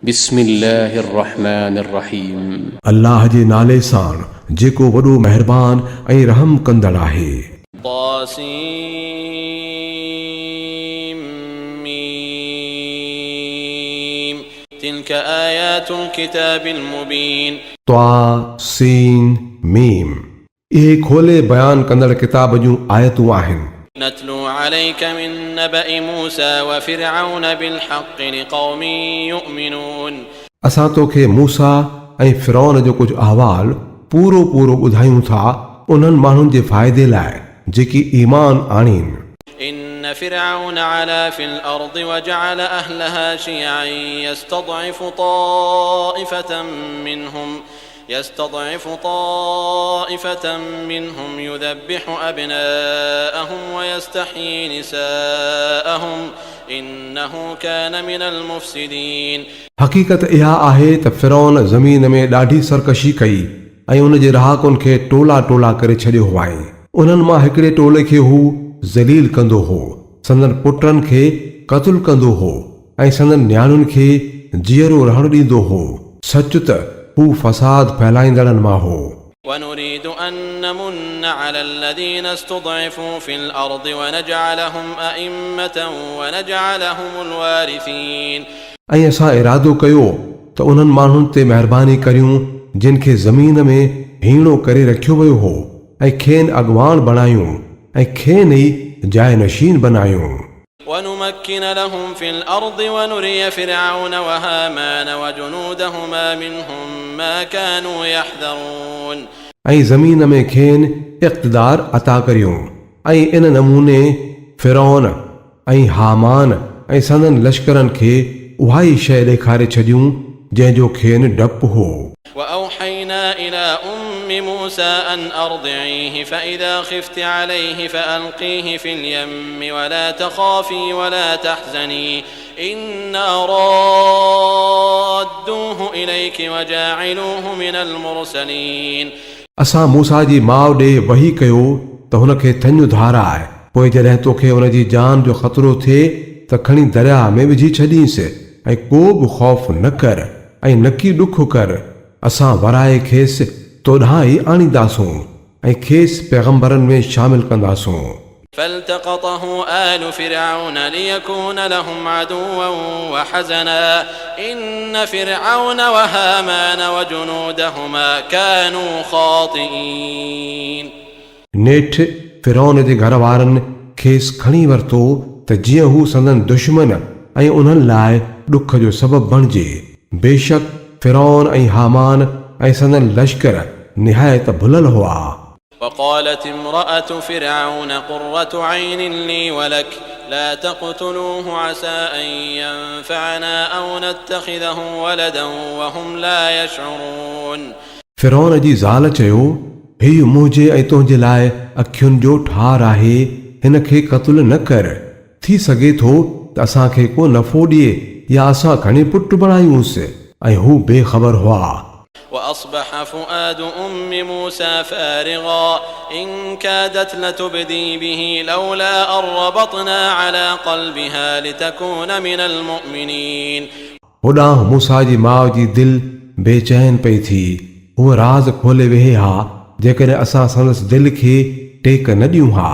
बिस्मिल्लाहिर रहमानिर रहीम। अल्लाह जे नाले सां जेको वॾो महिरबान ऐं रहम कंदड़ आहे। तासीम मीम तिल्क आयातुल किताबिल मुबीन। त्वा सीन मीम इहे खोले बयान कंदड़ किताब जूं आयतूं आहिनि। नतलू अलैका मिन नबइ मूसा व फिरऔन बिल हक़ लिक़ौमिन युमिनून। असां तोखे मूसा ऐं फिरौन जो कुझु अहवाल पूरो पूरो ॿुधायूं था उन्हनि माण्हुनि जे फ़ाइदे लाइ जेकी ईमान आणीनि। إن فرعون علا في الأرض وجعل أهلها شيعا يستضعف طائفة منهم يذبح أبناءهم ويستحيي نساءهم إنه كان من المفسدين। हक़ीक़त इहा आहे त फिरौन ज़मीन में ॾाढी सरकशी कई ऐं उन जे रहाकुनि खे टोला टोला करे छॾियो हुआईं। उन्हनि मां हिकिड़े टोले खे हू ज़लील कंदो हो, संदन पुटनि खे क़त्ल कंदो हो ऐं संदन न्याणियुनि खे जीअरो रहण ॾींदो हो। सच त हू फ़साद फैलाईंदड़नि मां हो। ونريد أن نمن على الذين استضعفوا في الأرض ونجعلهم أئمة ونجعلهم الوارثين। ऐं असां इरादो कयो त उन्हनि माण्हुनि ते महिरबानी करियूं जिन खे ज़मीन में हीणो करे रखियो वियो हो ऐं खेनि अॻवान बणायूं ऐं खेनि ई जाइ नशीन बनायूं। ونمكن لهم في الأرض ونري فرعون وهامان وجنودهما منهم ما كانوا يحذرون। ऐं ज़मीन में खेनि इक़्तिदार अता करियूं ऐं इन नमूने फिरौन ऐं हामान ऐं संदन लश्करनि खे उहा ई शइ ॾेखारे छॾियूं जंहिंजो खेनि डपु हो। وأوحينا إلى أم موسى أن أرضعيه فإذا خفت عليه فألقيه في اليم ولا تخافي ولا تحزني إنا رادوه إليك وجاعلوه من المرسلين। असां मूसा जी माउ ॾे वही कयो त हुन खे थञु धाराए, पोइ जॾहिं तोखे हुन जी जान जो ख़तरो थिए त खणी दरिया में विझी छॾींसि ऐं को बि ख़ौफ़ न कर ऐं न की ॾुख कर। असां वराए खेसि तोॾां ई आणींदासूं ऐं खेसि पैगंबरनि में शामिल कंदासूं। فالتقطه آل فرعون ليكون لهم عدوا وحزنا إن فرعون وهامان وجنودهما كانوا خاطئين। नेठ फिरौन जे घर वारनि खेसि खणी वरितो त जीअं हू संदन दुश्मन ऐं उन्हनि लाइ ॾुख जो सबबु बणिजे। बेशक फिरौन ऐं हामान ऐं संदन लश्कर निहायत भुलल हुआ। وقالت امرأة فرعون قرة عين لي ولك لا تقتلوه عسى أن ينفعنا أو نتخذه ولدا وهم لا يشعرون। फिरौन जी ज़ाल चयो, हीउ मुंहिंजे ऐं तुंहिंजे लाइ अखियुनि जो ठार आहे, हिन खे क़त्ल न कर। थी सघे थो त असांखे को नफ़ो ॾिए या असां खणी पुट बणायूंसि। ऐं हू बेख़बर हुआ। وأصبح فؤاد أم موسى فارغا إن كادت لتبدي به لولا أن ربطنا على قلبها لتكون من المؤمنين। होॾां मूसा जी माउ जी दिलि बेचैन पई थी। हूअ राज़ खोले वेहे हा जेकॾहिं असां संदसि दिलि खे टेक न ॾियूं हा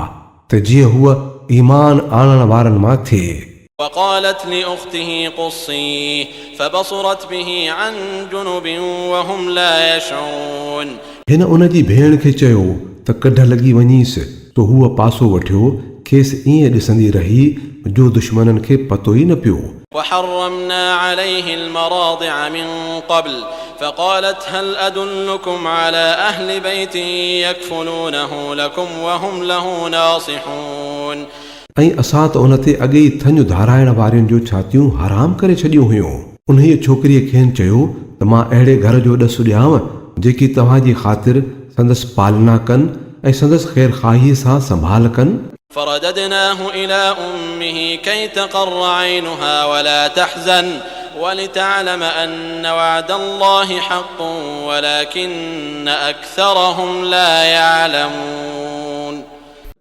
त जीअं हूअ ईमान आणण वारनि मां थिए। وقالت لأخته قصيه فبصرت به عن جنب وهم لا يشعرون। हिन उन जी भेण खे चयो त कढ लॻी वञीसि, तो हूअ पासो वठियो खेसि ईअं ॾिसंदी रही जो दुश्मननि खे पतो ई न पियो। وحرمنا عليه المراضع من قبل فقالت هل أدلكم على أهل بيت يكفلونه لكم وهم له ناصحون। ऐं असां त उन ते अॻे ई थञु धाराइण वारियुनि जो छातियूं हराम करे छॾियूं हुयूं। उन छोकिरीअ खेनि चयो त मां अहिड़े घर जो ॾसु ॾियांव जेकी तव्हांजी ख़ातिर संदसि पालना कनि ऐं संदसि ख़ैर ख़ाहीअ सां संभाल कनि। فرددناه إلى أمه كي تقر عينها ولا تحزن ولتعلم أن وعد الله حق ولكن أكثرهم لا يعلمون।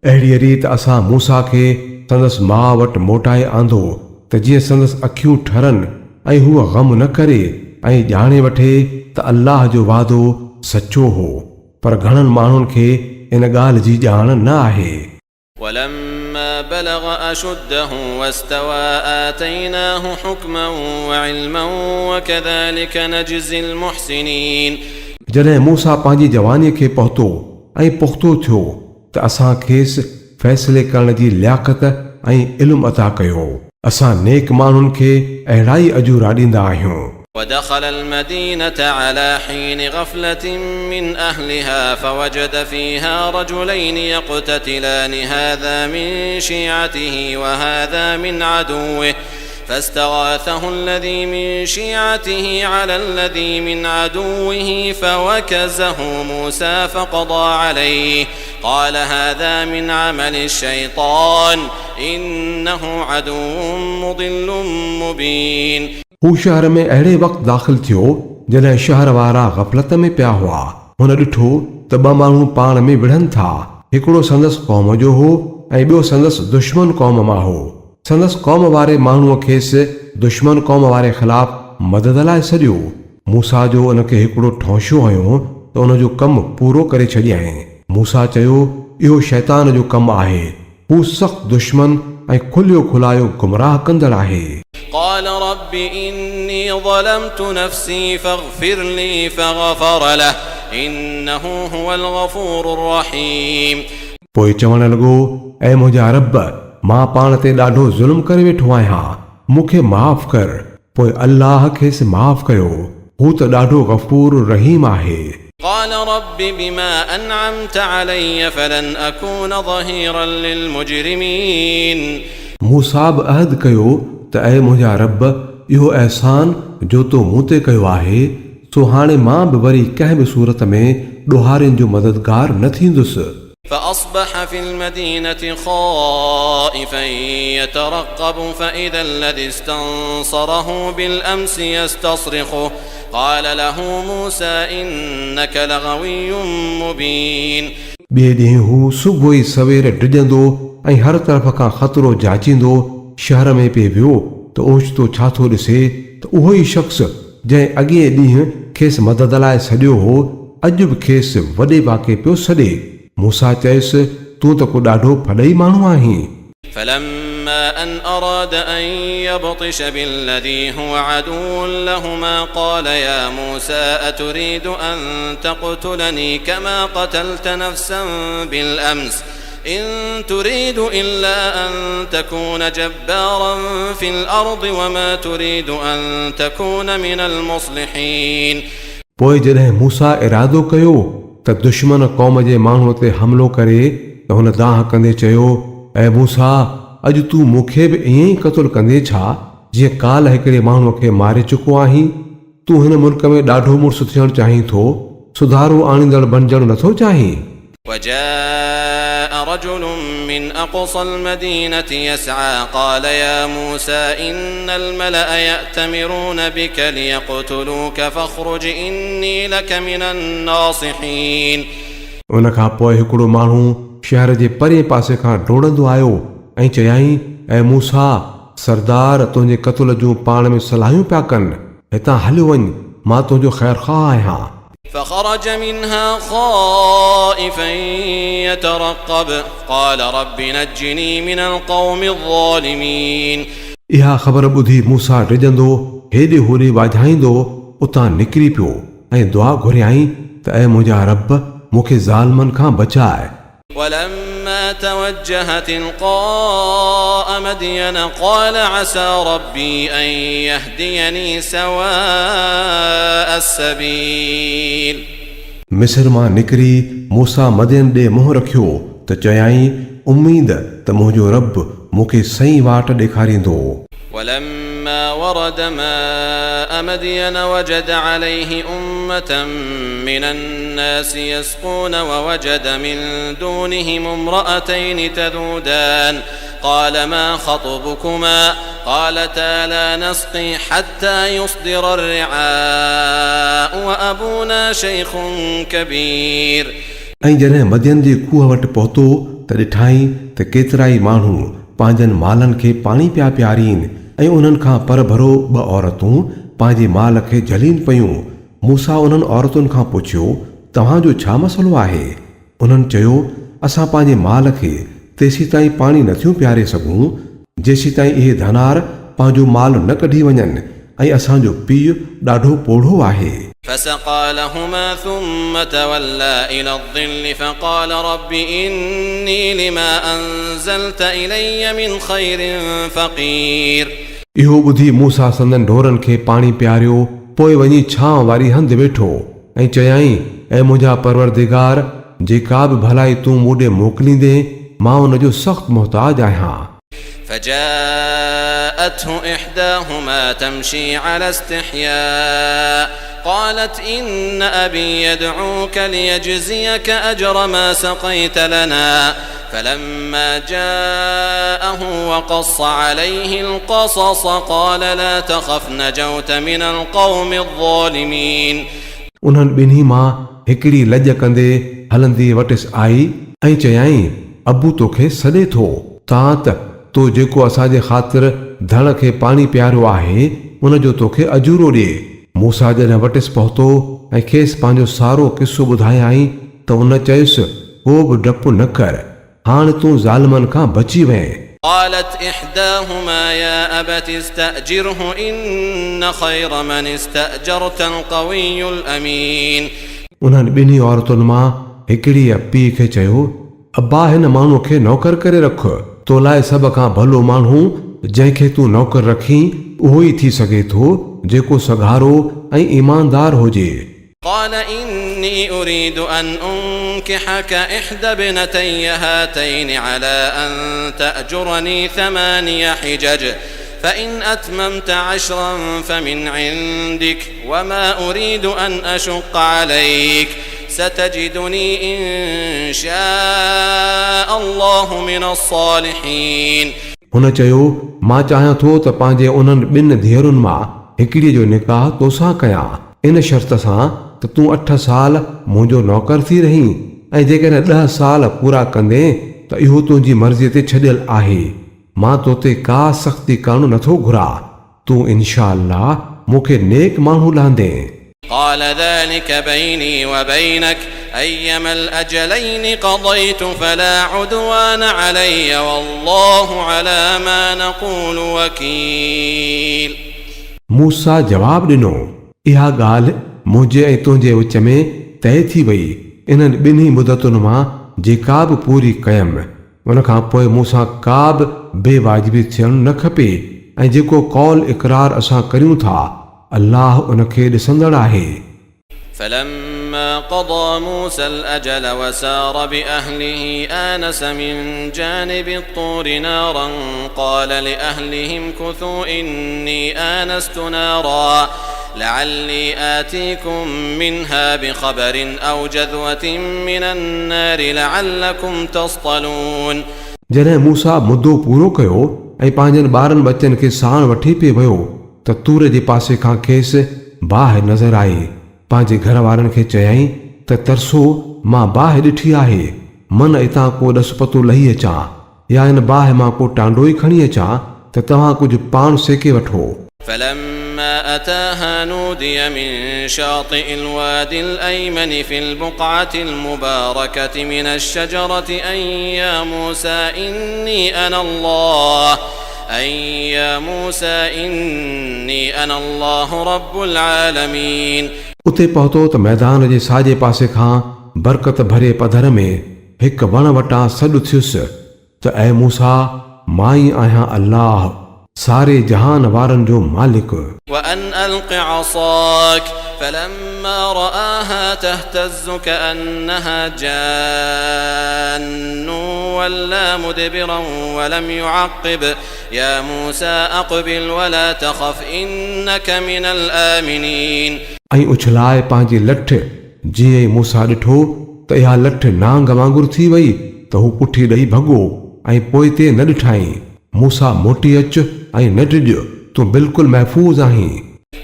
अहिड़ीअ रीति असां मूसा खे संदसि माउ वटि मोटाए आंदो त जीअं संदसि अखियूं ठरनि ऐं हूअ ग़म न करे ऐं ॼाणे वठे त अल्लाह जो वादो सचो हो, पर घणनि माण्हुनि खे इन ॻाल्हि जी ॼाण न आहे। ولما بلغ أشده واستوى آتيناه حكما وعلما وكذلك نجزي المحسنين जॾहिं मूसा पंहिंजी जवानीअ खे पहुतो ऐं पुख़्तो थियो त असां खेसि फ़ैसिले करण जी लियाक़त ऐं इल्मु अता कयो। असां नेक माण्हुनि खे अहिड़ा ई अजूरा ॾींदा आहियूं। ودخل المدينة على حين غفلة من أهلها فوجد فيها رجلين يقتتلان هذا من شيعته وهذا من عدوه فاستغاثه الذي من شيعته على الذي من عدوه فوكزه موسى فقضى عليه قال هذا من عمل الشيطان إنه عدو مضل مبين हू शहर में अहिड़े वक़्तु दाख़िल थियो जॾहिं शहर वारा ग़फ़लत में पिया हुआ। हुन ॾिठो त ॿ माण्हू पाण में विढ़नि था। हिकिड़ो संदसि क़ौम जो हो ऐं ॿियो संदसि दुश्मन क़ौम मां हो। संदसि क़ौम वारे माण्हूअ खेसि दुश्मन क़ौम वारे ख़िलाफ़ मदद लाइ सॾियो। मूसा जो उन खे हिकिड़ो ठौंशो हुयो त उन जो कमु पूरो करे छॾियईं। मूसा चयो इहो शैतान जो कमु आहे। हू सख़्तु दुश्मन ऐं खुलियो खुलायो गुमराह कंदड़ आहे। قال رب إني ظلمت نفسي فاغفر لي فغفر له إنه هو الغفور الرحيم पोइ चवण लॻो ऐं मुंहिंजा रब मां पाण ते ॾाढो ज़ुल्म करे वेठो आहियां, मूंखे माफ़ कर। पोइ अल्लाह खेसि माफ़ कयो, हू त ॾाढो गफ़ूर रहीम आहे। قال رب بما أنعمت علي فلن أكون ظهيرا للمجرمين मूसा बि अहद कयो त ऐं मुंहिंजा रब इहो अहसान जो तो मूं ते कयो आहे सो हाणे मां बि वरी कंहिं बि सूरत में ॾोहारियुनि जो मददगार न थींदुसि। فأصبح في المدينة خائفا يترقب فإذا الذي استنصره بالأمس يستصرخه قال له موسى إنك لغوي مبين ॿिए ॾींहुं हू सुबुह ई सवेर डिॼंदो ऐं हर तरफ़ खां ख़तरो जाचींदो शहर में पिए वियो त ओचितो छा थो ॾिसे त उहो ई शख़्स जंहिं अॻिए ॾींहुं खेसि मदद लाइ सॾियो हो अॼु बि खेसि वॾे वाके पियो सॾे। मूसा चयसि तूं त को ॾाढो फॾई माण्हू आहीं। فلما أن أراد أن يبطش بالذي هو عدو لهما قال يا موسى أتريد أن تقتلني كما قتلت نفسا بالأمس إن تريد إلا أن تكون جبارا في الأرض وما تريد أن تكون من المصلحين पोइ जॾहिं मूसा इरादो कयो त दुश्मन क़ौम जे माण्हूअ ते हमिलो करे त हुन दाह कंदे चयो ऐं मूसा अॼु तूं मूंखे बि ईअं ई क़तलु कंदे छा जीअं काल्ह हिकिड़े माण्हूअ खे मारे चुको आहीं। तूं हिन मुल्क में ॾाढो मुड़ुसु थियणु चाहीं थो, सुधारो आणींदड़ बणजणु नथो चाहीं। وجاء رجل من أقصى المدينة يسعى قال يا موسى إن الملأ يأتمرون بك ليقتلوك فاخرج إني لك من الناصحين उन खां पोइ हिकिड़ो माण्हू शहर जे परे पासे खां डोड़ंदो आयो ऐं चयाईं ऐं मूसा सरदार तुंहिंजे क़तल जूं पाण में सलाहियूं पिया कनि, हितां हलियो वञ, मां तुंहिंजो ख़ैर ख़्वाह आहियां। فخرج منها خائفا يترقب قال رب نجني من القوم الظالمين इहा ख़बर ॿुधी मूसा डिॼंदो हेॾे होॾे वाझाईंदो उतां निकिरी पियो ऐं दुआ घुरियाईं त ऐं मुंहिंजा रब मूंखे ज़ालिमनि खां बचाए। ولما توجه تلقاء مدين قال عسى ربي أن يهديني سواء السبيل मिस्र मां निकिरी मूसा मदीन ॾे मुंहुं रखियो त चयाईं उम्मीद त मुंहिंजो रब मूंखे सही वाट ॾेखारींदो। ولما ورد ماء مدين وجد عليه أمة من الناس يسقون ووجد من دونهم امرأتين تذودان قال ما خطبكما قالتا لا نسقي حتى يصدر الرعاء وأبونا شيخ كبير ऐं जॾहिं मदीन जे खूह वटि पहुतो त ॾिठाई त केतिरा ई माण्हू पंहिंजनि मालनि खे पाणी पिया पियारीनि ऐं उन्हनि खां पर भरो 2 औरतूं पंहिंजे माल खे झलीन पयूं। मूसा उन्हनि औरतुनि खां पुछियो, तव्हांजो छा मसलो आहे? उन्हनि चयो, असां पंहिंजे माल खे तेसी ताईं पाणी नथियूं पियारे सघूं जेसी ताईं इहे धनार पंहिंजो माल न कढी वञनि ऐं असांजो पीउ ॾाढो पोढ़ो आहे। فسقى لهما ثم تولى إلى الظل فقال رب إني لما أنزلت إلي من خير فقير। इहो ॿुधी मूसा संदन ढोरनि खे पाणी पियारियो, पोइ वञी छांव वारी हंधि वेठो ऐं चयाईं, ऐं मुंहिंजा परवरदिगार, जेका बि भलाई तूं मूं ॾे मोकिलींदे मां उन जो सख़्तु मुहताज आहियां। فجاءته إحداهما تمشي على استحياء قالت إن أبي يدعوك ليجزيك أجر ما سقيت لنا فلما جاءه وقص عليه القصص قال لا تخف نجوت من القوم الظالمين। उन्हनि ॿिन्ही मां हिकिड़ी लॼ कंदे हलंदी वटिस आई ऐं चयाईं, अबू तोखे सॾे थो, तां त तो जेको असांजे ख़ातिर धण खे पाणी पियारियो आहे उन जो तोखे अजूरो ॾिए। मूसा जॾहिं वटिस पहुतो ऐं खेसि पंहिंजो सारो किस्सो ॿुधायई त उन चयुसि, को बि डपु न कर, हाणे तूं ज़ालिमनि खां बची वएं। قالت إحداهما يا أبت استأجره إن خير من استأجرت القوي الأمين। उन्हनि ॿिन्ही औरतुनि मां हिकिड़ी पीउ खे चयो, अब्बा हिन माण्हूअ खे नौकर करे रख, तो लाइ सभ खां भलो माण्हू जंहिंखे तूं नौकर रखी उहो ई थी सघे थो जेको सघारो ऐं ईमानदार हुजे। قال إني أريد أن أنكحك إحدى ابنتي هاتين على أن تأجرني 8 حجج فإن أتممت 10 فمن عندك وما أريد أن أشق عليك ستجدني إن شاء الله من الصالحين। हुन चयो, मां चाहियां थो त पंहिंजे उन्हनि 2 धीअरुनि मां हिकिड़ीअ जो निकाह तोसां कयां, इन शर्त सां त तूं 8 साल मुंहिंजो नौकर थी रहीं ऐं जेकॾहिं 10 साल पूरा कंदे त इहो तुंहिंजी मर्ज़ीअ ते छॾियल आहे। मां तोते का सख़्ती करणु नथो घुरां, तूं इनशा अल्लाह मूंखे नेक माण्हू लहंदे। قال ذلك بيني وبينك أيما الأجلين قضيت فلا عدوان علي والله على ما نقول وكيل। मूसा जवाब ॾिनो, इहा ॻाल्हि मुंहिंजे ऐं तुंहिंजे विच में तइ थी वई, इन्हनि 2 मुदतुनि मां जेका बि पूरी कयमि उन खां पोइ मूंसां का बि बेवाजिबी थियणु न खपे ऐं जेको कौल इक़रार असां करियूं था अल्लाह उनखे ॾिसंदड़ आहे। فلما قضى موسى الأجل وسار بأهله آنس من جانب الطور نارا قال لأهلهم كثوا إني آنست نارا لعلي آتيكم منها بخبر أو جذوة من النار لعلكم تصطلون। जॾहिं मूसा मुदो पूरो कयो ऐं पंहिंजनि ॿारनि बचनि खे साण वठी पिए वियो त तूर जे पासे खां खेसि बाहि नज़र आई। पंहिंजे घर वारनि खे चयाईं त तरसो, मां बाहि ॾिठी आहे, मन इतां को ॾसपतो लही अचां या इन बाहि मां को टांडो ई खणी अचां त तव्हां कुझु पाण सेके वठो। فلما أتاها نودي من شاطئ الوادي الأيمن في البقعة المباركة من الشجرة أن يا موسى إني أنا الله رب العالمين। उते पहुतो त मैदान जे साॼे पासे खां बरकत भरे पधर में हिकु वण वटां सॾु थियुसि त ऐ मूसा, मां ई आहियां अल्लाह सारे जहान वारनि जो मालिक। وأن ألق عصاك فلما رآها تهتز كأنها جان ولا مدبرا ولم يعقب يا موسى أقبل ولا تخف إنك من الآمنين। ऐं उछलाए पंहिंजी लठ जीअं ई मूसा ॾिठो त इहा लठ नांग वांगुरु थी वई त हू पुठी ॾेई भॻो ऐं पोइ ते न ॾिठाई। मूसा मोटी अच ऐं न डिॼ, तूं बिल्कुलु महफ़ूज़ आहीं।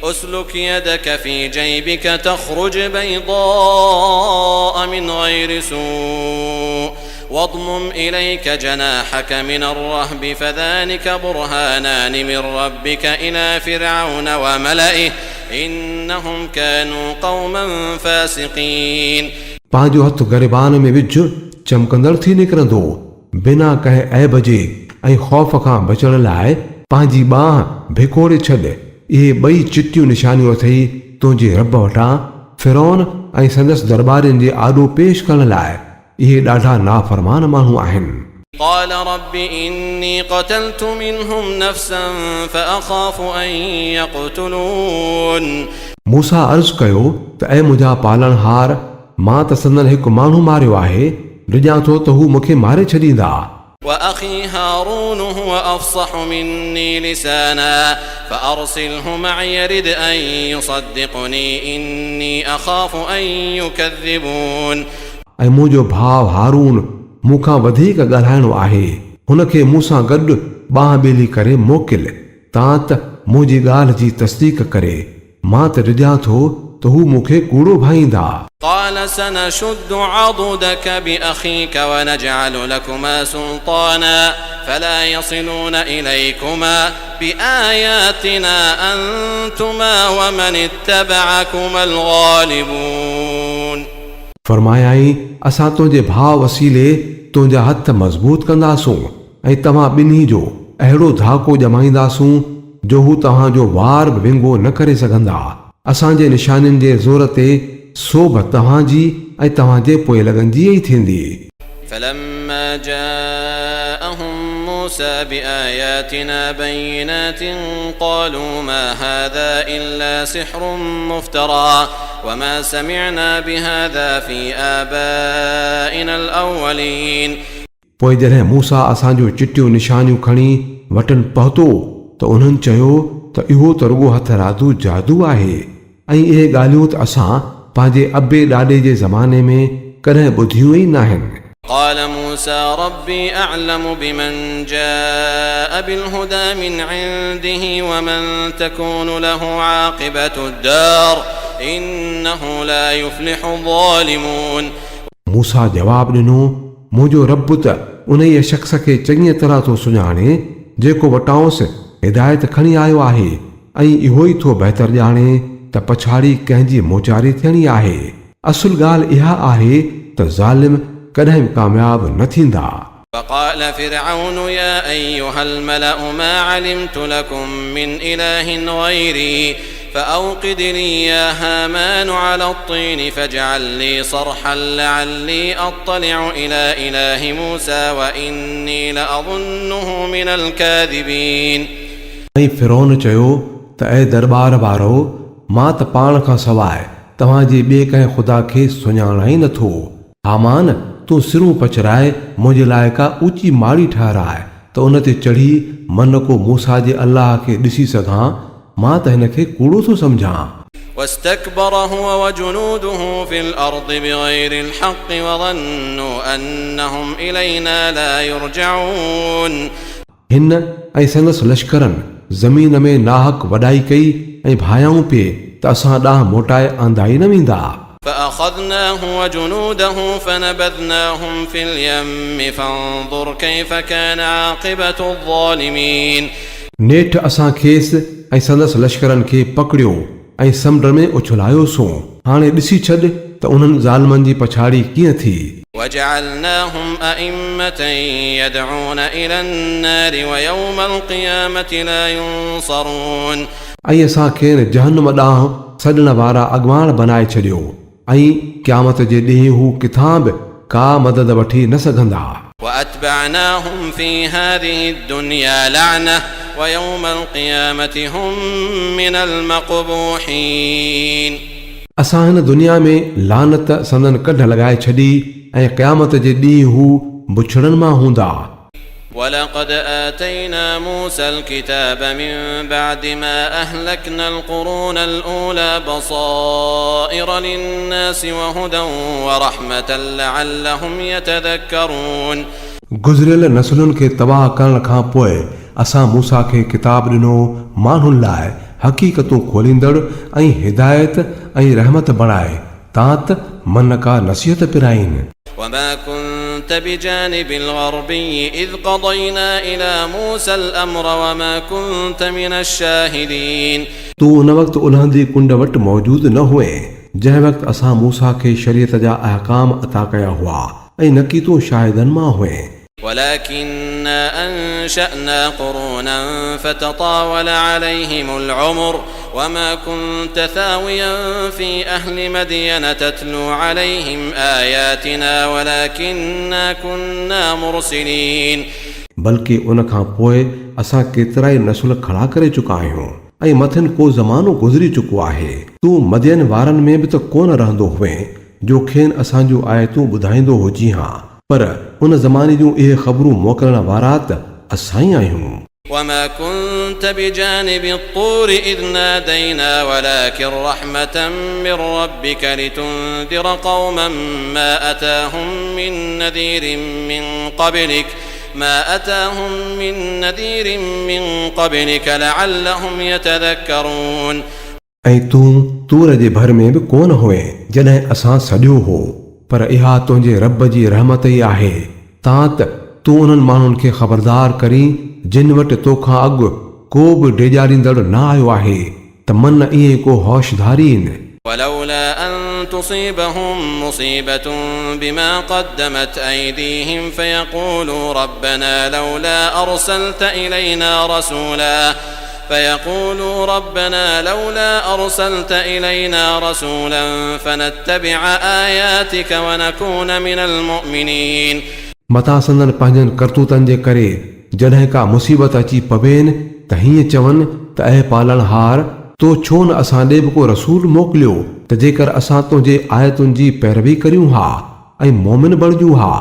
اسلك يدك في جيبك تخرج بيضاء من غير سوء واضمم إليك جناحك من الرهب فذلك برهانان من ربك إلى فرعون وملئه إنهم كانوا قوما فاسقين पंहिंजो हथु ग़रीबान में विझ चमकंदड़ थी निकिरंदो बिना कंहिं ऐब जे ऐं ख़ौफ़ खां बचण लाइ पंहिंजी बाह भिकोड़े छॾ इहे ॿई चिटियूं निशानियूं अथई तुंहिंजे रब वटां फिरौन ऐं संदसि दरबारियुनि जे आॾो पेश करण लाइ इहे ॾाढा नाफ़रमान माण्हू आहिनि قال رب إني قتلت منهم نفسا فأخاف أن يقتلون मूसा अर्ज़ कयो त ऐं मुंहिंजा पालणहार मां त संदन हिकु माण्हू मारियो आहे ॾिॼां थो त हू मूंखे मारे छॾींदा وأخي هارون هو أفصح مني لسانا فأرسله معي يرد أن يصدقني إني أخاف أن يكذبون ऐं मुंहिंजो भाउ हारून मूंखां वधीक ॻाल्हाइणो आहे हुनखे मूंसां गॾु बांह ॿेली करे मोकिल तां त मुंहिंजी ॻाल्हि जी तस्दीक करे मां त ॾिॼां थो त हू मूंखे कूड़ो भाईंदा قال سنشد عضدك بأخيك ونجعل لكما سلطانا فلا يصلون إليكما بآياتنا أنتما ومن اتبعكما الغالبون फरमायाई असां तुंहिंजे भाउ वसीले तुंहिंजा हथ मज़बूत कंदासूं ऐं तव्हां ॿिन्ही जो अहिड़ो धाको ॼमाईंदासूं जो हू तव्हांजो वार बि विंगो न करे सघंदा असांजे निशानियुनि जे ज़ोर ते सोभ तव्हांजी ऐं तव्हांजे पोइ लॻंदी ई थींदी فلما جاءهم موسى بآياتنا بينات قالوا ما هذا إلا سحر مفترى وما سمعنا بهذا في آبائنا الأولين पोइ जॾहिं मूसा असांजो चिटियूं निशानियूं खणी वटनि पहुतो त उन्हनि चयो त इहो त रुॻो हथरादू जादू आहे ऐं इहे ॻाल्हियूं त असां पंहिंजे अबे ॾाॾे जे ज़माने में कॾहिं ॿुधियूं ई नाहिनि قال موسى ربي أعلم بمن جاء بالهدى من عنده ومن تكون له عاقبة الدار إنه لا يفلح الظالمون मूसा जवाब ॾिनो मुंहिंजो रब त उन शख़्स खे चङी तरह थो सुञाणे जेको वटांसि हिदायत खणी आयो आहे ऐं इहो ई थो बहितर ॼाणे त पछाड़ी कंहिंजी मोचारी थियणी आहे असुल ॻाल्हि इहा आहे त ज़ालिम कॾहिं बि कामयाब न थींदा وقال فرعون يا أيها الملأ ما علمت لكم من إله غيري فأوقد لي يا هامان على الطين فاجعل لي صرحا لعلي أطلع إلى إله موسى وإني لأظنه من الكاذبين ऐं फिरौन चयो त ऐं दरबार वारो मां त पाण खां सवाइ तव्हांजे ॿिए कंहिं ख़ुदा खे सुञाणा ई नथो हामान तूं सिरूं पचराए मुंहिंजे लाइ का ऊची माड़ी ठहराए त उन ते चढ़ी मन को मूसा जे अल्लाह खे ॾिसी सघां मां त हिन खे कूड़ो थो सम्झां واستكبر هو وجنوده في الأرض بغير الحق وظنوا أنهم إلينا لا يرجعون हिन ऐं संदसि लश्करनि ज़मीन में नाहक वॾाई कई ऐं भायाऊं पिए त असां ॾांहुं मोटाए आंदा ई न वेंदा فأخذناه وجنوده فنبذناهم في اليم فانظر كيف كان عاقبة الظالمين नेठि असां खेसि ऐं संदसि लश्करनि खे पकड़ियो ऐं समुंड में उछलायोसीं हाणे ॾिसी छॾ त उन्हनि ज़ालिमनि जी पछाड़ी कीअं थी وجعلناهم أئمة يدعون إلى النار ويوم القيامة لا ينصرون ऐं असां खेनि जहन्नम ॾांहुं सॾण वारा अॻवान बनाए छॾियो ऐं क़यामत जे ॾींहुं हू किथां बि का मदद वठी न सघंदा وأتبعناهم في هذه الدنيا لعنة ويوم القيامة هم من المقبوحين असां हिन दुनिया में लानत संदन कढ लॻाए छॾी ऐं क़यामत जे ॾींहुं हू बुछड़नि मां हूंदा ولقد آتينا موسى الكتاب من بعد ما أهلكنا القرون الأولى بصائر للناس وهدى ورحمة لعلهم يتذكرون गुज़िरियल नसलुनि खे तबाह करण खां पोइ असां मूसा खे किताब ॾिनो माण्हुनि लाइ हक़ीक़तूं खोलींदड़ ऐं हिदायत ऐं रहमत बणाए तां त मन का नसीहत पिराइनि وما كنت بجانب الغربي إذ قضينا إلى موسى الأمر وما كنت من الشاهدين तूं उन वक़्तु उल्हंदी कुंड वटि मौजूदु न हुए जंहिं वक़्तु असां मूसा खे शरीयत जा अहकाम अता कया हुआ ऐं न की तूं शाहिदनि मां हुए ولكننا أنشأنا قرونا فتطاول عليهم العمر وما كنت ثاويا في أهل مدين تتلو عليهم آياتنا ولكننا كنا مرسلين बल्कि उन खां पोइ असां केतिरा ई नसुल खड़ा करे चुका आहियूं ऐं मथिन को ज़मानो गुज़री चुको आहे तूं मदियन वारनि में बि त कोन रहंदो हुए जो खेनि असां जूं आयतूं ॿुधाईंदो हुजी हा पर उन ज़माने जूं इहे ख़बरूं मोकिलण वारा त असां ई आहियूं وما كنت بجانب الطور إذ نادينا ولكن رحمة من ربك لتنذر قوما ما أتاهم من نذير من قبلك لعلهم يتذكرون ऐं तूं तूर जे भर में बि कोन हुए जॾहिं असां सॼो हो पर इहा तुंहिंजे रब जी रहमत ई आहे तां त तूं उन्हनि माण्हुनि खे ख़बरदार करी जिन वटि तोखां अॻु को बि डेॼारींदड़ न आयो आहे त मन इएं को होशधारी आहिनि ولولا أن تصيبهم مصيبة بما قدمت أيديهم فيقولوا ربنا لولا أرسلت إلينا رسولا فنتبع آياتك ونكون من المؤمنين मता संदन पंहिंजनि करतूतनि जे करे जॾहिं का मुसीबत अची पवेनि त हीअं चवनि त ऐं पालणहार तो छो न असां ॾे बि को रसूल मोकिलियो त जेकर असां तुंहिंजे आयतुनि जी पैरवी करियूं हा ऐं मोमिन बणिजूं हा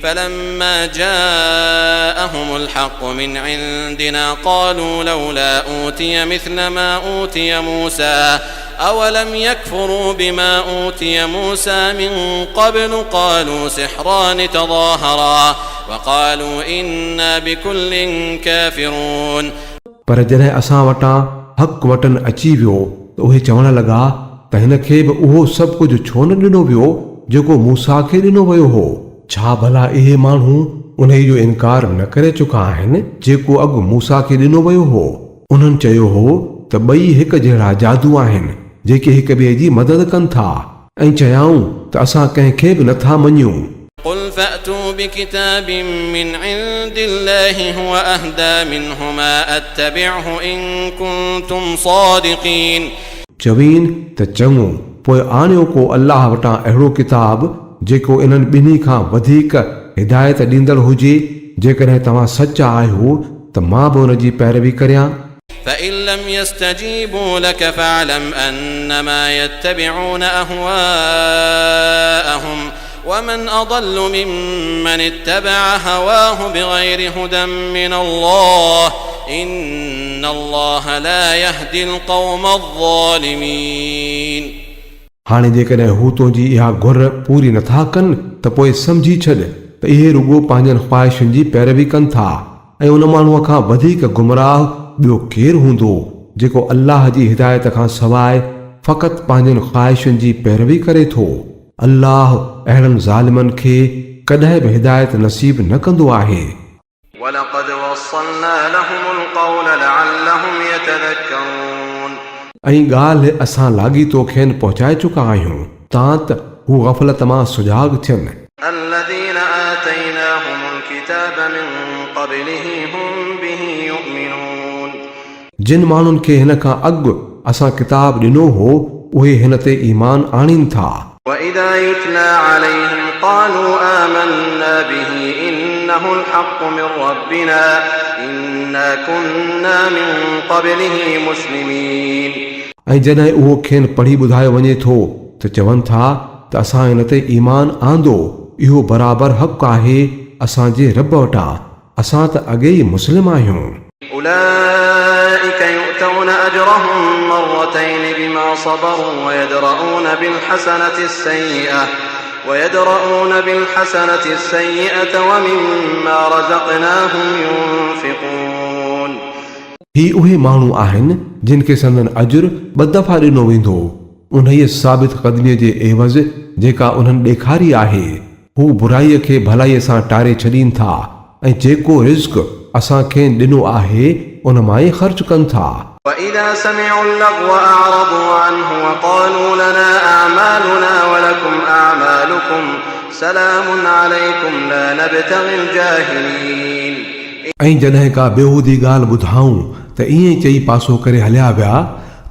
فلما جاءهم الحق من عندنا قالوا لولا أوتي مثل ما أوتي موسى أولم يكفروا بما أوتي موسى من قبل قالوا سحران تظاهرا وقالوا إنا بكل كافرون पर जॾहिं असां वटां हक़ वटन अची वियो त उहे चवण लॻा त हिन खे बि उहो सभु कुझु छो न ॾिनो वियो जेको मूसा खे ॾिनो वियो हो छा भला इहे माण्हू उन जो इनकार न करे चुका आहिनि जेको अॻु मूसा खे ॾिनो वियो हो उन्हनि चयो हो त ॿई हिकु जहिड़ा जादू आहिनि जेके हिक ॿिए जी मदद कनि था ऐं चयाऊं त असां कंहिंखे बि नथा मञूं قل فأتوا بكتاب من عند الله هو أهدى منهما أتبعه إن كنتم صادقين चवीन त चङो पोइ आणियो को अल्लाह वटां अहिड़ो किताब जेको इन्हनि ॿिन्ही खां वधीक हिदायत ॾींदड़ हुजे जेकॾहिं तव्हां सचा आहियो त मां बि उन जी पैरवी करियां فإن لم يستجيبوا لك فاعلم أنما يتبعون أهواءهم ومن أضل ممن اتبع هواه بغير هدى من الله إن الله لا يهدي القوم الظالمين हाणे जेकॾहिं हू तुंहिंजी इहा घुर पूरी नथा कनि त पोइ सम्झी छॾ त इहे रुॻो पंहिंजनि ख़्वाहिशुनि जी पैरवी कनि था ऐं उन माण्हूअ खां वधीक गुमराह ॿियो केरु हूंदो जेको अल्लाह जी हिदायत खां सवाइ फ़क़ति पंहिंजनि ख़्वाहिशुनि जी पैरवी करे थो अल्लाह अहिड़नि ज़ालिमनि खे कॾहिं बि हिदायत नसीब न कंदो आहे وَلَقَدْ وَصَّلْنَا لَهُمُ الْقَوْلَ لَعَلَّهُمْ يَتَذَكَّرُونَ ऐं ॻाल्हि असां लाॻीतो खेनि पहुचाए चुका आहियूं तां त हू ग़फ़लत मां सुजाॻ थियनि الذين آتيناهم الكتاب من قبله هم به يؤمنون जिन माण्हुनि खे हिन खां अॻु असां किताब ॾिनो हो उहे हिन ते ईमान आणीनि था وإذا يتلى عليهم قالوا آمنا به إنه الحق من ربنا إنا كنا من قبله مسلمين ऐं जॾहिं उहो खेनि पढ़ी ॿुधायो वञे थो त चवनि था त असां हिन ते ईमान आंदो इहो बराबरि हक़ आहे असांजे रब वटां असां त अॻे ई मुस्लिम आहियूं أولئك يؤتون أجرهم مرتين بما صبروا ويدرؤون بالحسنة السيئة ومما رزقناهم ينفقون ही उहे माण्हू आहिनि जिन खे संदन अजुर ॿ दफ़ा ॾिनो वेंदो उन साबित क़दमीअ जे एवज़ जेका उन्हनि ॾेखारी आहे हू बुराईअ खे भलाईअ सां टारे छॾीनि था ऐं जेको रिज़्क़ असांखे ॾिनो आहे उन मां ई ख़र्च कनि था। وَإِذَا سَمِعُوا اللَّغْوَ أَعْرَضُوا عَنْهُ وَقَالُوا لَنَا أَعْمَالُنَا وَلَكُمْ أَعْمَالُكُمْ سَلَامٌ عَلَيْكُمْ لَا نَبْتَغِي الْجَاهِلِينَ। ऐं जॾहिं का बेहूदी ॻाल्हि ॿुधाऊं त ईअं चई पासो करे हलिया विया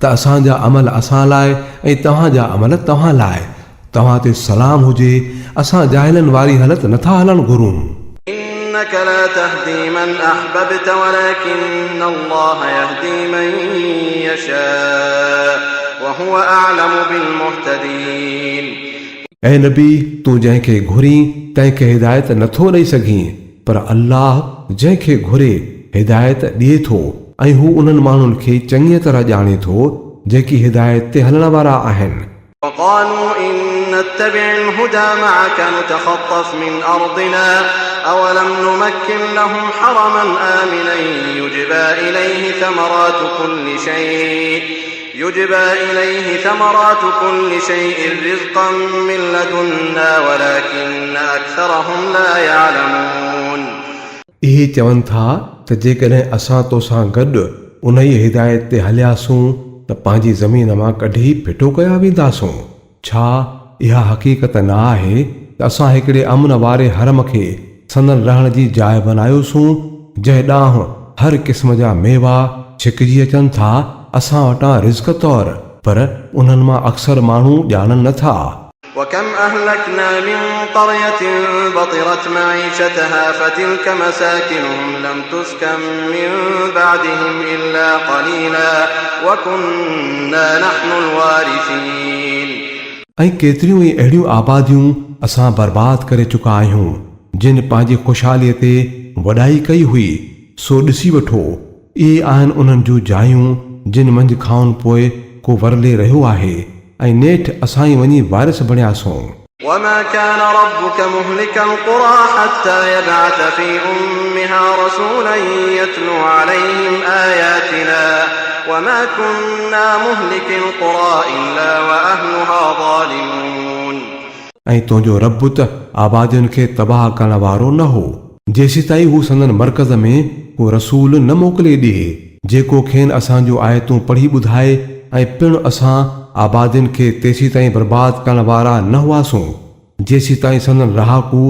त असांजा अमल असां लाइ ऐं तव्हांजा अमल तव्हां लाइ, तव्हां ते सलाम हुजे, असां जाहिलनि वारी हालत नथा हलणु घुरूं। إنك لا تهدي من أحببت ولكن الله يهدي من يشاء وهو أعلم بالمهتدين। ऐं नबी तूं जंहिंखे घुरी तंहिंखे हिदायत नथो ॾेई सघीं, पर अल्लाह जंहिंखे घुरे हिदायत ॾिए थो ऐं हू उन्हनि माण्हुनि खे चङी तरह ॼाणे थो जेकी हिदायत ते हलण वारा आहिनि। وقالوا إن نتبع الهدى معك نتخطف من أرضنا أولم نمكن لهم حرما آمنا يجبى إليه ثمرات كل شيء رزقا من لدنا ولكن أكثرهم لا يعلمون। इहे चवनि था त जेकॾहिं असां तोसां गॾु उन ई हिदायत ते हलियासूं त पंहिंजी ज़मीन मां कढी फिटो कया वेंदासूं। छा इहा हक़ीक़त न आहे त असां हिकिड़े अमन वारे हरम खे संदन रहण जी जाइ बनायोसूं जंहिं ॾांहुं हर क़िस्म जा मेवा छिकिजी अचनि था असां वटां रिज़्क़ तौरु, पर उन्हनि मां अक्सर माण्हू ॼाणनि नथा। وكم أهلكنا من قرية بطرت معيشتها فتلك مساكنهم لم تسكن من بعدهم إلا قليلا وكنا نحن الوارثين। ऐं केतिरियूं ई अहिड़ियूं आबादियूं असां बर्बाद करे चुका आहियूं जिन पंहिंजी ख़ुशहालीअ ते वॾाई कई हुई, सो ॾिसी वठो इहे आहिनि उन्हनि जूं जायूं जिन मंझि खाउनि पोइ को वरले रहियो आहे ऐं नेठि असां ई वञी वारिस बणियासूं। وما كان ربك مهلك القرى حتى يبعث في أمها رسولا يتلو عليهم آياتنا وما كنا مهلك القرى إلا وأهلها ظالمون। ऐं तुंहिंजो रब त आबादियुनि खे तबाह करण वारो न हो जेसी ताईं हू संदन मर्कज़ में को रसूल न मोकिले ॾिए जेको खेनि असांजूं आयतूं पढ़ी ॿुधाए ऐं पिणु असां आबादियुनि खे तेसी ताईं बर्बाद करण वारा न हुआसूं जेसी ताईं संदन रहाकू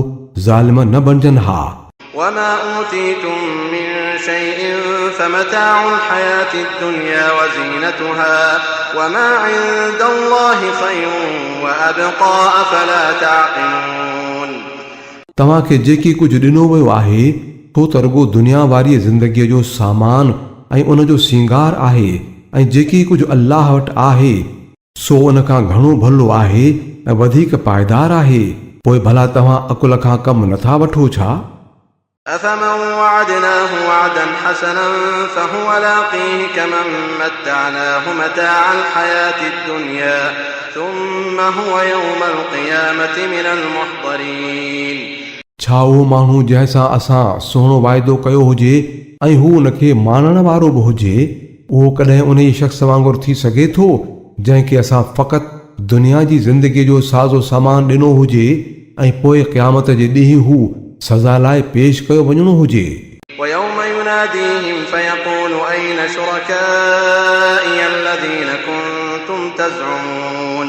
ज़ालिम न बणजनि हा। وما أوتيتم من شيء فمتاع الحياة الدنيا وزينتها وما عند الله خير وأبقى أفلا تعقلون। तव्हांखे जेकी कुझु ॾिनो वियो आहे तो त रुॻो दुनिया वारी ज़िंदगीअ जो सामान ऐं उन जो सींगार आहे ऐं जेकी कुझु अल्लाह वटि आहे सो उन खां घणो भलो आहे ऐं वधीक पाइदार आहे। पोइ भला तव्हां अकुल खां कमु नथा वठो छा؟ أفمن وعدناه وعدا حسنا فهو لاقيه كمن متعناه متاع الحياة الدنيا ثم هو يوم القيامة من المحضرين। छा उहो माण्हू जंहिंसां असां सुहिणो वाइदो कयो हुजे ऐं हू उनखे मानण वारो बि हुजे, उहो कॾहिं उन ई शख़्स वांगुरु थी सघे थो जंहिंखे असां फ़क़ति दुनिया जी ज़िंदगीअ जो साज़ो सामान ॾिनो हुजे ऐं पोइ क़यामत जे ॾींहुं हू सज़ा लाइ पेश कयो वञणो हुजे। ويوم يناديهم فيقول أين شركائي الذين كنتم تزعمون।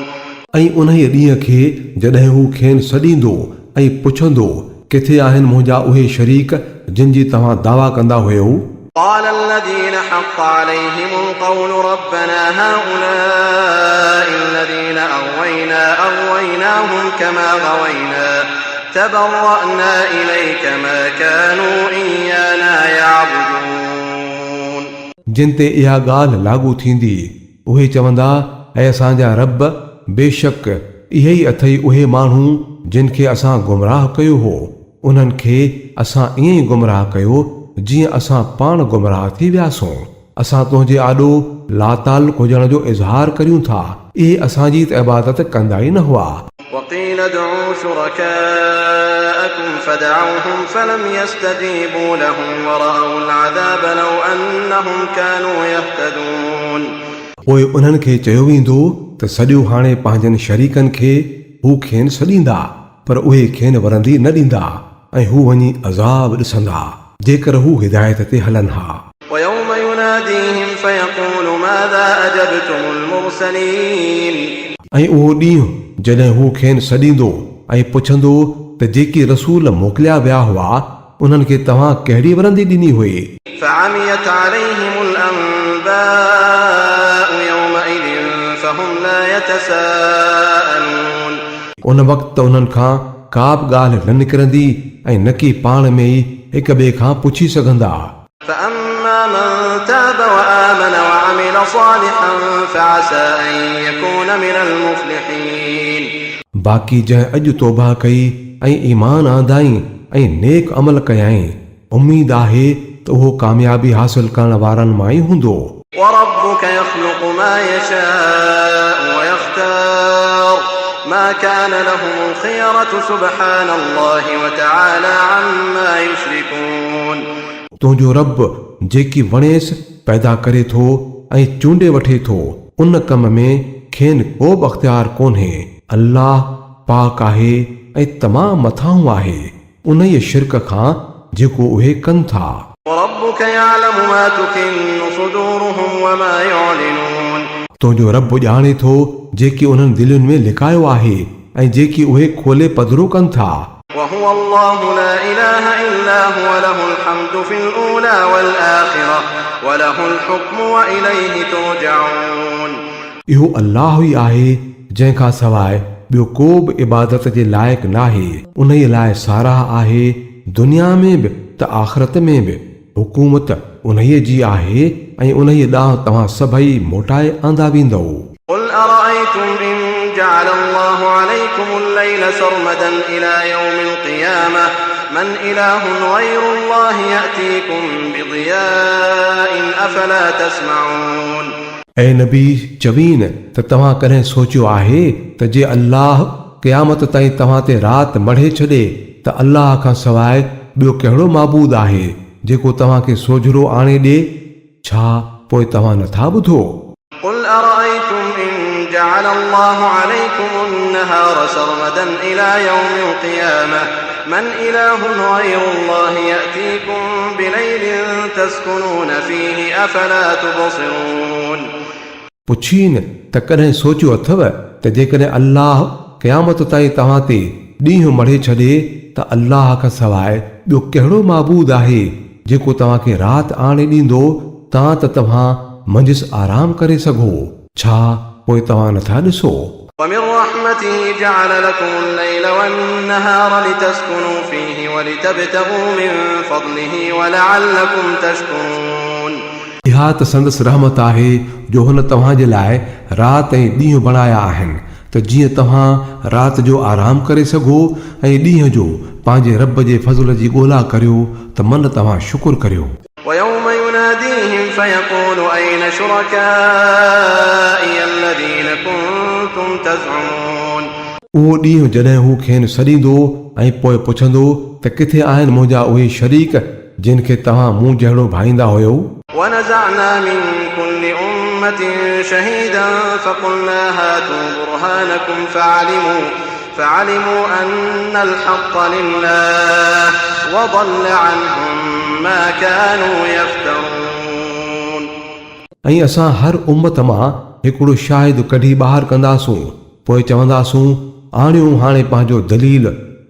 ऐं उन ई ॾींहं खे जॾहिं हू खेनि सॾींदो ऐं पुछंदो किथे आहिनि मुंहिंजा उहे शरीक जिन जी तव्हां दावा कंदा हुयो। قال الذين حق عليهم القول ربنا هؤلاء الذين أغويناهم كما غوينا تبرأنا إليك ما كانوا إيانا يعبدون। जिन ते इहा ॻाल्हि लागू थींदी उहे चवंदा ऐं असांजा रब बेशक इहे ई अथई उहे माण्हू जिन खे असां गुमराह कयो हो, उन्हनि खे असां ईअं ई गुमराह कयो जीअं असां पाण गुमराह थी वियासूं। असां तुंहिंजे आॾो लाताल हुजण जो इज़हार करियूं था, इहे असांजी त इबादत कंदा ई न हुआ। وقيل ادعوا شركاءكم فدعوهم فلم يستجيبوا لهم ورأوا العذاب لو أنهم كانوا يهتدون। पोइ उन्हनि खे चयो वेंदो त सॼो हाणे पंहिंजनि शरीकनि खे हू खेनि सॾींदा, पर उहे खेनि वरंदी न ॾींदा ऐं हू वञी अज़ाब ॾिसंदा जेकर हू हिदायत ते हलनि हा। ويوم يناديهم فيقول ماذا أجبتم المرسلين ऐं उहो ॾींहुं जॾहिं हू खेनि सॾींदो ऐं पुछंदो त जेकी रसूल मोकिलिया विया हुआ उन्हनि खे तव्हां कहिड़ी वरंदी ॾिनी हुई। فعميت عليهم الأنباء يومئذ فهم لا يتساءلون उन वक़्तु उन्हनि खां का बि ॻाल्हि न निकिरंदी ऐं न की पाण में ई हिक ॿिए खां पुछी सघंदा। فأما من تاب وآمن وعمل صالحا فعسى أن يكون من المفلحين बाक़ी जंहिं अॼु तौबा कई ऐं ईमान आंदाई ऐं नेक अमल कयाई उम्मीद आहे त उहो कामयाबी हासिल करण वारनि मां ई हूंदो। وربك يخلق ما يشاء ويختار ما كان لهم الخيرة سبحان الله وتعالى عما يشركون तुंहिंजो रब जेकी वणेसि पैदा करे थो ऐं चूंडे वठे थो उन कम में खेनि को बि अख़्तियार कोन्हे। अल्लाह पाक आहे ऐं तमामु मथां आहे उन ई शिरक खां जेको उहे कनि था। وربك يعلم ما تكن صدورهم وما يعلنون तुंहिंजो रब ॼाणे थो जेकी उन्हनि दिलुनि में लिकायो आहे ऐं जेकी उहे खोले पधरो कनि था। وهو الله لا إله إلا هو له الحمد في الأولى والآخرة وله الحكم وإليه ترجعون इहो अल्लाह ई आहे जंहिंखां सवाइ ॿियो को बि इबादत जे लाइक़ु नाहे उन ई लाइ साराह आहे दुनिया में बि त आख़िरत में बि हुकूमत उन्हीअ जी आहे ऐं उन्हीअ ॾांहुं तव्हां सभई मोटाए आंदा वेंदव। قل أرأيتم إن جعل الله عليكم الليل سرمدا إلى يوم القيامة من إله غير الله يأتيكم بضياء أفلا تسمعون ऐं नबी चवीन त तव्हां कॾहिं सोचियो आहे त जे अल्लाह क़यामत ताईं तव्हां ते राति मढ़े छॾे त अल्लाह खां सवाइ ॿियो कहिड़ो माबूद आहे जेको तव्हांखे सोझरो आणे ॾे? छा पोइ तव्हां नथा ॿुधो? قل أرأيتم إن جعل الله عليكم النهار سرمدا إلى يوم القيامة من إله غير الله يأتيكم بليل تسكنون فيه أفلا تبصرون पुछीन त कॾहिं सोचियो अथव त जेकॾहिं अल्लाह क़यामत ताईं तव्हां ते ॾींहुं मढ़े छॾे त अल्लाह खां सवाइ ॿियो कहिड़ो माबूद आहे जेको तव्हांखे राति आणे ॾींदो तां त तव्हां मंझि आराम करे सघो? छा पोइ तव्हां नथा ॾिसो؟ ومن رحمته جعل لكم الليل والنهار لتسكنوا فيه ولتبتغوا من فضله ولعلكم تشكرون इहा त संदसि रहमत आहे जो हुन तव्हांजे लाइ राति ऐं ॾींहुं बणाया आहिनि त जीअं तव्हां राति जो आराम करे सघो ऐं ॾींहं जो पंहिंजे रब जे फज़ल जी ॻोल्हा करियो त मन तव्हां शुकुर करियो। ويوم يناديهم فيقول أين شركائي الذين كنتم تزعمون उहो ॾींहुं जॾहिं हू खेनि सॾींदो ऐं पोइ पुछंदो त किथे आहिनि मुंहिंजा उहे शरीक जिन खे तव्हां मूं जहिड़ो भाईंदा हुयो? ونزعنا من كل أمة شهيدا فقلنا هاتوا برهانكم فعلموا أن الحق لله وضل عنهم ما كانوا يفترون ऐं असां हर उम्मत मां हिकिड़ो शाहिद कढी ॿाहिरि कंदासूं पोइ चवंदासूं आणियो हाणे पंहिंजो दलील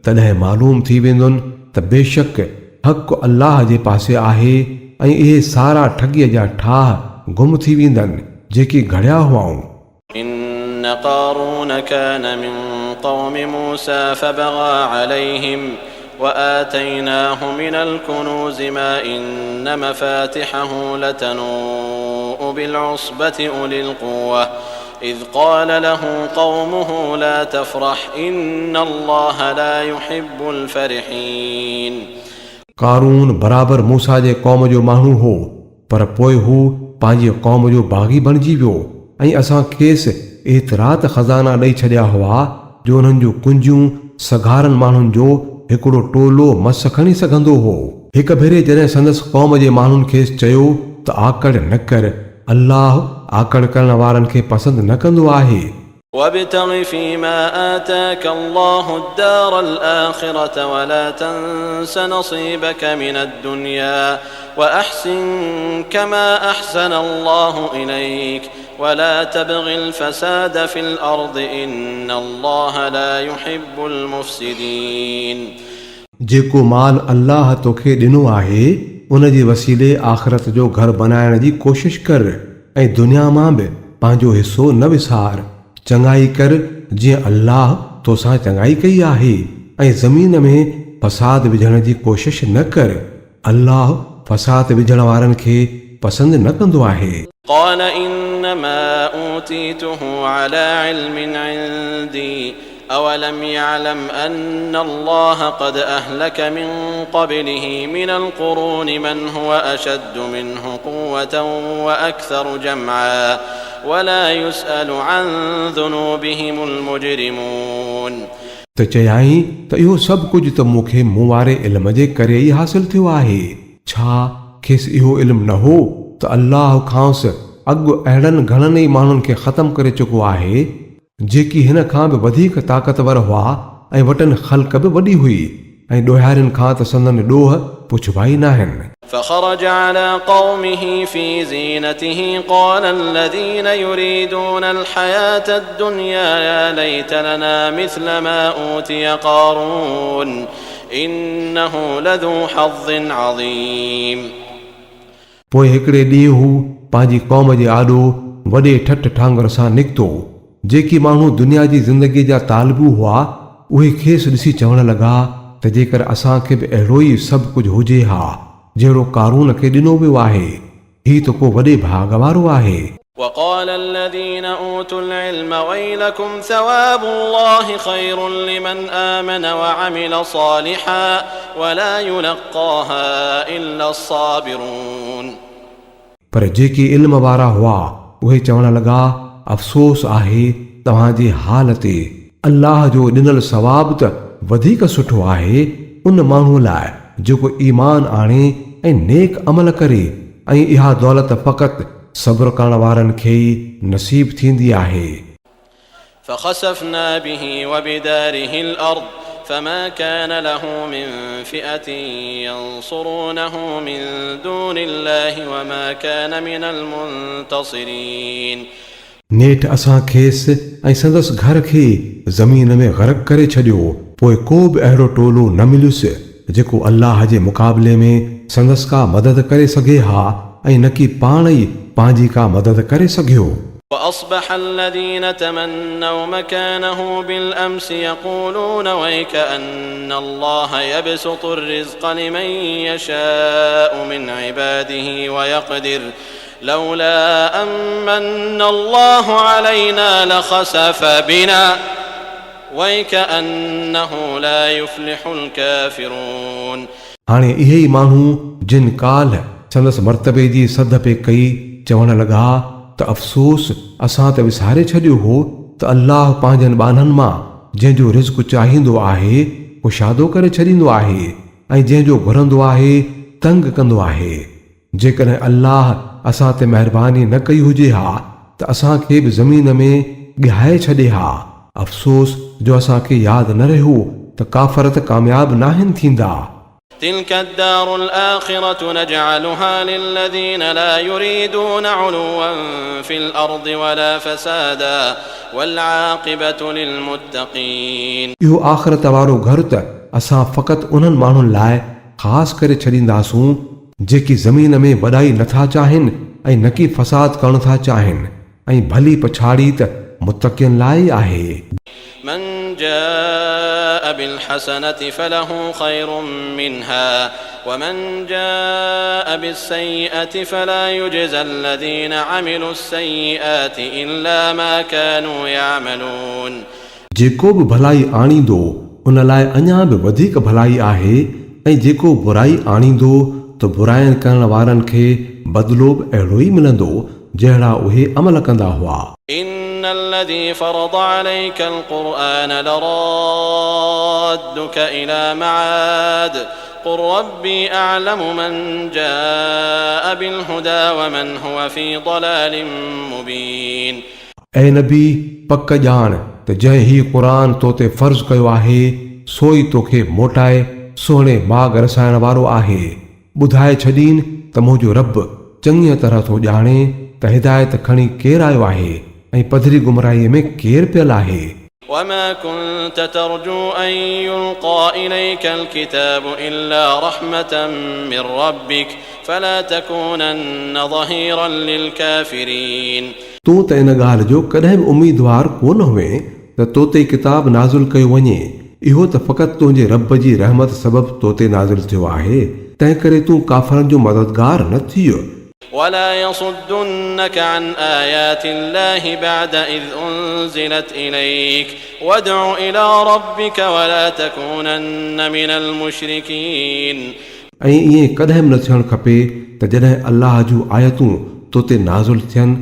तॾहिं मालूम थी वेंदुनि त बेशक हक़ अल्लाह जे पासे आहे ऐं इहे सारा ठॻीअ जा ठाह गुम थी वेंदनि जेके घड़िया हुआऊं। إن قارون كان من قوم موسى فبغى عليهم وآتيناه من الكنوز ما إن مفاتحه لتنوء بالعصبة أولي القوة إذ قال له قومه لا تفرح إن الله لا يحب الفرحين कारून बराबरि मूसा जे क़ौम जो माण्हू हो पर पोइ हू पंहिंजी क़ौम जो बाग़ी बणिजी वियो ऐं असां खेसि एतिरात खज़ाना ॾेई छॾिया हुआ जो उन्हनि जूं कुंजियूं सघारनि माण्हुनि जो हिकिड़ो टोलो मस खणी सघंदो हो। हिकु भेरे जॾहिं संदसि क़ौम जे माण्हुनि खेसि चयो त आकड़ न कर, अल्लाह आकड़ करण वारनि खे पसंदि न कंदो आहे। وابتغ فيما آتاك الله الدار الآخرة ولا تنس نصيبك من الدنيا وأحسن كما أحسن الله إليك ولا تبغ الفساد في الأرض إن الله لا يحب المفسدين. जेको माल अल्लाह तोखे ॾिनो आहे उन जे वसीले आख़िरत जो घर बनाइण जी कोशिश कर ऐं दुनिया मां बि पंहिंजो हिसो न विसार. चङाई कर जीअं अल्लाह तोसां चङाई कई आहे ऐं ज़मीन में फसाद विझण जी कोशिश न कर. अल्लाह फसाद विझण वारनि खे पसंदि न कंदो आहे. قال إنما أوتيته على علم عندي أولم يعلم أن الله قد أهلك من قبله من القرون من هو أشد منه قوة وأكثر جمعا ولا يسأل عن ذنوبهم المجرمون. त चयाई त इहो सभु कुझु त मूंखे मूं वारे इल्म जे करे ई हासिल थियो आहे. छा खेसि इहो इल्मु न हो त अल्लाह खांसि अॻु अहिड़नि घणनि ई माण्हुनि खे ख़तमु करे चुको आहे जेकी हिन खां बि वधीक ताक़तवर हुआ ऐं वटनि ख़ल्क़ बि वॾी हुई ऐं ॾोहारियुनि खां त संदन ॾोह पुछबा ई न आहिनि. فخرج على قومه في زينته قال الذين يريدون الحياة الدنيا يا ليت لنا مثل ما أوتي قارون إنه لذو حظ عظيم. पोइ हिकिड़े ॾींहुं हू पंहिंजी क़ौम जे आॾो वॾे ठठ ठांगर सां निकितो. जेकी माण्हू दुनिया जी ज़िंदगी जा तालिबू हुआ उहे खेसि ॾिसी चवण लॻा त जेकर असांखे बि अहिड़ो ई सभु कुझु हुजे हा जहिड़ो कारून खे ॾिनो वियो आहे. ही त को वॾे भाग वारो आहे. وقال الذين أوتوا العلم ويلكم ثواب الله خير لمن آمن وعمل صالحا ولا يلقاها إلا الصابرون. पर जेके इल्म वारा हुआ उहे चवण लॻा अफ़सोस आहे तव्हांजी हाल ते. अल्लाह जो ॾिनल सवाब त वधीक सुठो आहे उन माण्हू लाइ जेको ईमान आणे ऐं नेक अमल करे ऐं इहा दौलत फ़क़ति सब्र करण वारनि खे ई नसीब थींदी आहे. فخسفنا به وبداره الأرض فما كان له من فئة ينصرونه من دون الله وما كان من المنتصرين. नेठि असां खेसि ऐं संदसि घर खे ज़मीन में ग़रक़ करे छॾियो. पोइ को बि अहिड़ो टोलो न मिलियुसि जेको अल्लाह जे मुक़ाबले में संदसि का मदद करे सघे हा ऐं न की पाण ई पंहिंजी का मदद करे सघियो. وأصبح الذين تمنوا مكانه بالأمس يقولون ويك أن الله يبسط الرزق لمن يشاء من عباده ويقدر لولا أمن الله علينا لخسف بنا ويكأنه لا يفلح الكافرون. हाणे इहे ई माण्हू जिन काल्ह संदसि मर्तबे जी सद पे कई चवण लॻा त अफ़सोस असां त विसारे छॾियो हो त अल्लाह पंहिंजनि ॿाननि मां जंहिंजो रिज़्क़ चाहींदो आहे कुशादो करे छॾींदो आहे ऐं जंहिंजो घुरंदो आहे तंग कंदो आहे. जेकॾहिं अल्लाह असां ते महिरबानी न कई हुजे हा त असांखे बि ज़मीन में ॻहाए छॾे हा. अफ़सोस जो असांखे यादि न रहियो त काफ़र त कामयाब नाहिनि थींदा. تلك الدار الآخرة نجعلها للذين لا يريدون علوا في الأرض ولا فسادا والعاقبة للمتقين. इहो आख़िरत वारो घर त असां फ़क़ति उन्हनि माण्हुनि लाइ ख़ासि करे छॾींदासूं जेकी ज़मीन में वॾाई नथा चाहिनि ऐं न की फ़साद करणु था चाहिनि ऐं भली पछाड़ी त मुतक़ियुनि लाइ आहे. من جاء بالحسنة فله خير منها ومن جاء بالسيئة فلا يجزى الذين عملوا السيئات إلا ما كانوا يعملون. जेको बि भलाई आणींदो उन लाइ अञा बि वधीक भलाई आहे ऐं जेको बुराई आणींदो त बुराइनि करण वारनि खे बदिलो बि अहिड़ो ई मिलंदो जहिड़ा उहे अमल कंदा हुआ. إن الذي فرض عليك القرآن لرادك إلى معاد قل ربي أعلم من جاء بالهدى ومن هو في ضلال مبين. ऐं नबी पक ॼाण त जंहिं ही क़ुरान तो ते फ़र्ज़ कयो आहे सो ई तोखे मोटाए सुहिणे बाग़ रसाइण वारो आहे। ॿुधाए छॾीन त मुंहिंजो रब चङीअ तरह थो ॼाणे त हिदायत खणी केरु आयो आहे ऐं पधरी गुमराहीअ में केरु पियल आहे। وما كنت ترجو أن يلقى إليك الكتاب إلا رحمة من ربك فلا تكونن ظهيرا للكافرين तूं त इन ॻाल्हि जो कॾहिं बि उम्मीदवार कोन हुए त तो ते किताब नाज़िल कयो वञे। इहो त फ़क़ति तुंहिंजे रब जी रहमत सबबु तो ते नाज़िल थियो आहे, तंहिं करे तूं काफ़रनि जो मददगार न थियो। ولا يصدنك عن آيات الله بعد إذ أنزلت إليك وادع إلى ربك ولا تكونن من المشركين ऐं ईअं कॾहिं बि न थियणु खपे त जॾहिं अल्लाह जूं आयतूं तो ते नाज़िल थियनि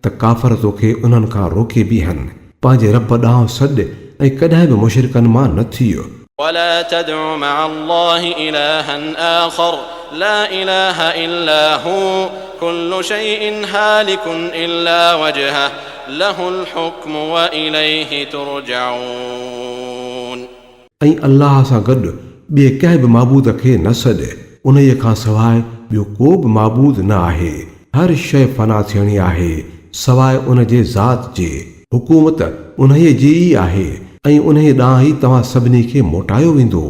त काफ़र तोखे उन्हनि खां रोके बीहनि। पंहिंजे रब ॾांहुं सॾ ऐं कॾहिं बि मुशरिकनि मां न थियो। ولا تدع مع الله إلها آخر لا إله إلا هو كل شيء هالك إلا وجهه له الحكم وإليه ترجعون ऐं अल्लाह सां गॾु ॿिए कंहिं बि माबूद खे न सॾ, उन्हीअ खां सवाइ ॿियो को बि माबूद न आहे। हर शइ फना थियणी आहे सवाइ उन जे ज़ात जे। हुकूमत उन्हीअ जी ई आहे ऐं उन्हीअ ॾांहुं ई तव्हां सभिनी खे मोटायो वेंदो।